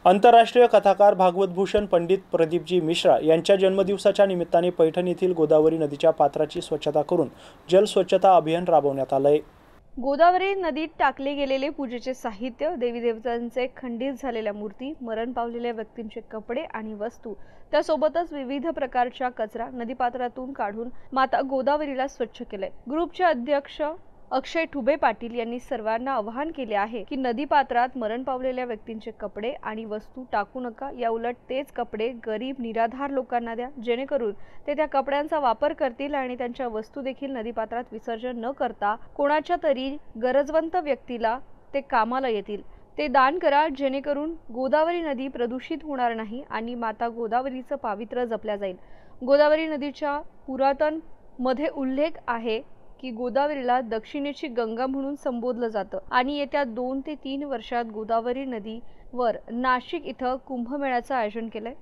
आंतरराष्ट्रीय कथाकार भागवतभूषण पंडित प्रदीपजी मिश्रा यांच्या जन्मदिवसाच्या निमित्ताने पैठण येथील गोदावरी नदीच्या पात्राची स्वच्छता करून जल स्वच्छता अभियान राबवण्यात आले। गोदावरी नदीत टाकले गेलेले पूजेचे साहित्य, देवी देवतांचे खंडित झालेल्या मूर्ती, मरण पावलेल्या व्यक्तींचे कपडे आणि वस्तू, त्यासोबतच विविध प्रकारच्या कचरा नदीपात्रातून काढून माता गोदावरीला स्वच्छ केले। ग्रुपचे अध्यक्ष अक्षय ठुबे पाटील यांनी सर्वांना आवाहन केले आहे की नदीपात्रात मरण पावलेल्या व्यक्तींचे कपडे आणि वस्तू टाकू नका, या उलट तेच कपडे गरीब निराधार लोकांना द्या, जेणेकरून ते त्या कपड्यांचा वापर करतील आणि त्यांच्या वस्तू देखील नदीपात्रात विसर्जन न करता कोणाच्या तरी गरजवंत व्यक्तीला ते कामाला येतील। ते दान करा, जेणेकरून गोदावरी नदी प्रदूषित होणार नाही आणि माता गोदावरीचं पावित्र्य जपल्या जाईल। गोदावरी नदीच्या पुरातन मध्ये उल्लेख आहे की गोदावरीला दक्षिणेची गंगा म्हणून संबोधलं जातं आणि येत्या 2 ते 3 वर्षात गोदावरी नदीवर नाशिक इथं कुंभमेळ्याचं आयोजन केलंय।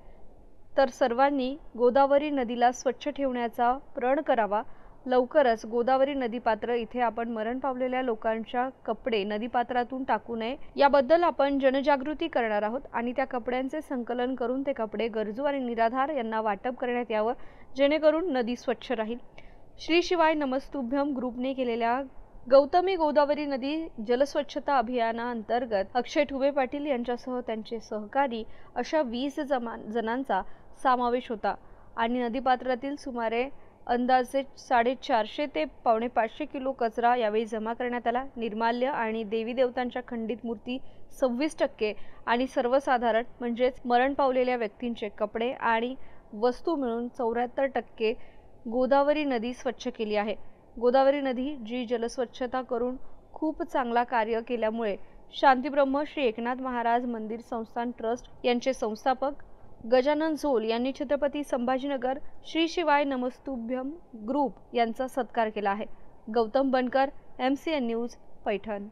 तर सर्वांनी गोदावरी नदीला स्वच्छ ठेवण्याचा प्रण करावा। लवकरच गोदावरी नदीपात्र इथे आपण मरण पावलेल्या लोकांच्या कपडे नदीपात्रातून टाकू नये याबद्दल आपण जनजागृती करणार आहोत आणि त्या कपड्यांचे संकलन करून ते कपडे गरजू आणि निराधार यांना वाटप करण्यात यावं, जेणेकरून नदी स्वच्छ राहील। श्री शिवाय नमस्तुभ्यम ग्रुपने केलेल्या गौतमी गोदावरी नदी जलस्वच्छता अभियानाअंतर्गत अक्षय ठुबे पाटील यांच्यासह त्यांचे सहकारी अशा 20 जणांचा समावेश होता आणि नदीपात्रातील सुमारे अंदाजे 450 ते 550 किलो कचरा यावेळी जमा करण्यात आला। निर्माल्य आणि देवी देवतांच्या खंडित मूर्ती 26% आणि सर्वसाधारण म्हणजेच मरण पावलेल्या व्यक्तींचे कपडे आणि वस्तू मिळून 74% गोदावरी नदी स्वच्छ केली आहे। गोदावरी नदी जी जलस्वच्छता करून खूप चांगला कार्य केल्यामुळे शांतीब्रह्म श्री एकनाथ महाराज मंदिर संस्थान ट्रस्ट यांचे संस्थापक गजानन झोल यांनी छत्रपती संभाजीनगर श्री शिवाय नमस्तुभ्यम ग्रुप यांचा सत्कार केला आहे। गौतम बनकर, MCN न्यूज, पैठण।